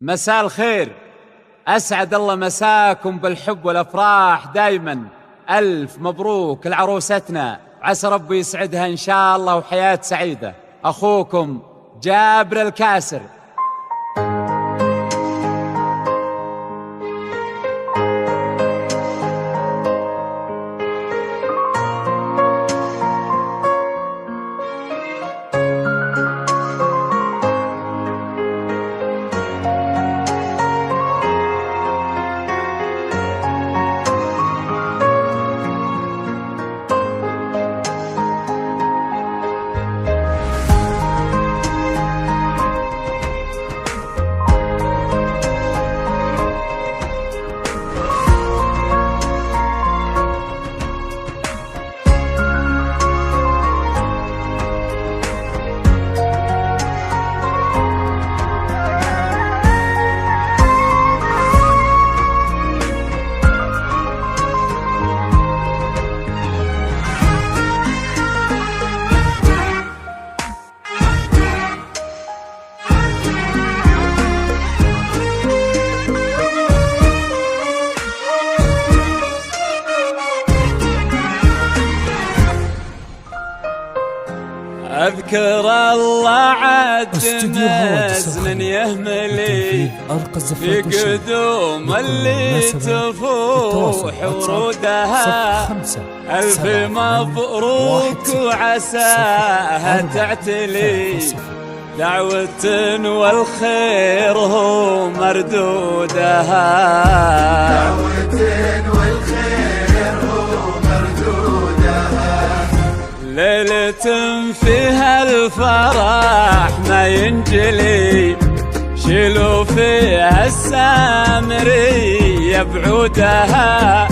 مساء الخير، أسعد الله مساكم بالحب والأفراح دايما. ألف مبروك لعروستنا، عسى ربي يسعدها إن شاء الله وحياة سعيدة. أخوكم جابر الكاسر. أذكر الله عد مزن يهملي في قدوم اللي تفوح ورودها. ألف مبروك وعساها تعتلي، دعوة والخير هو مردودها. ليلة فيها الفرح ما ينجلي، شيلوا فيها السامرية بعودها.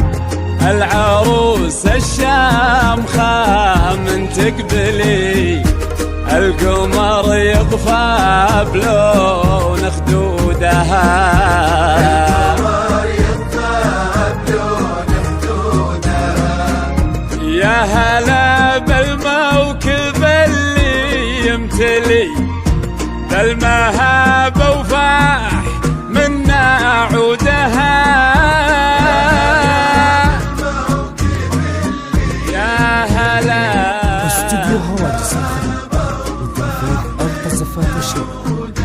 العروس الشامخة من تقبلي، القمر يطفى بلون خدودها. يا هلا بالموكب اللي يمتلي، بالمهابة وفاح منا عودها. يا هلا استوديو هواجس أرقى زفات الشرق لكل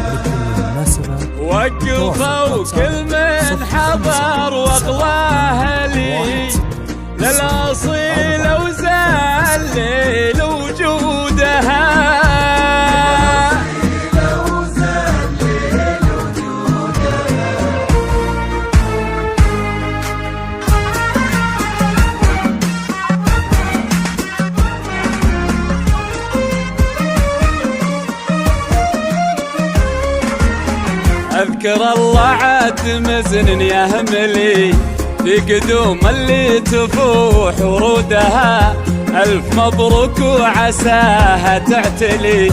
مناسبة. وقفوا كل من حضر واغلاه لي، للأصيل وزال ليل وجودها. أذكر الله عد مزن يهملي، في قدوم اللي تفوح ورودها. ألف مبروك وعساها تعتلي،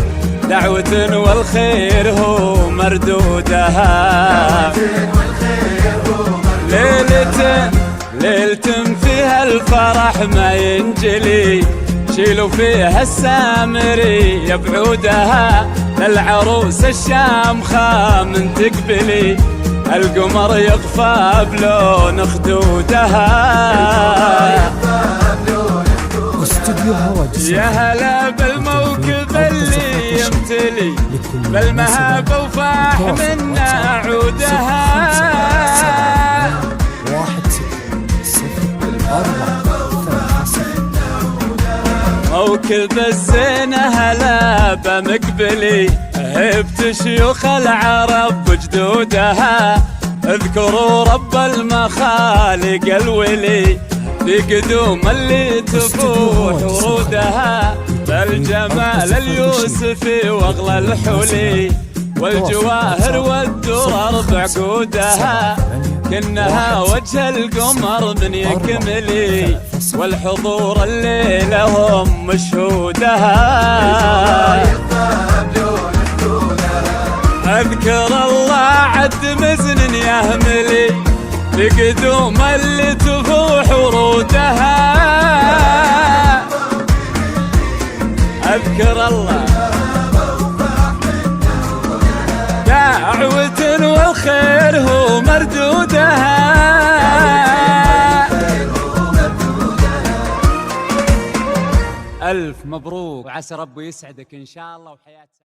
دعوة والخير هو مردودها. ليلة فيها الفرح ما ينجلي، شيلوا فيها السامرية بعودها. للعروس الشامخة من تقبلي، القمر يطفى بلون خدودها. استوديو هواجس. يا هلا بالموكب اللي يمتلي، بالمهابة وفاح منا عودها. 1-0-4-3-0 موكب الزينة هلا بمقبلي، هبت شيوخ العرب بجدودها. اذكروا رب المخالق الولي، في قدوم اللي تفوح ورودها. بالجمال اليوسفي واغلى الحلي، والجواهر والدرر بعقودها. كنها وجه القمر من يكملي، والحضور الليلة هم مشهودها. أذكر الله عد مزن يهملي، بقدوم اللي تفوح ورودها. أذكر الله دعوة والخير هو مردودها. ألف مبروك وعسى ربي يسعدك إن شاء الله وحياة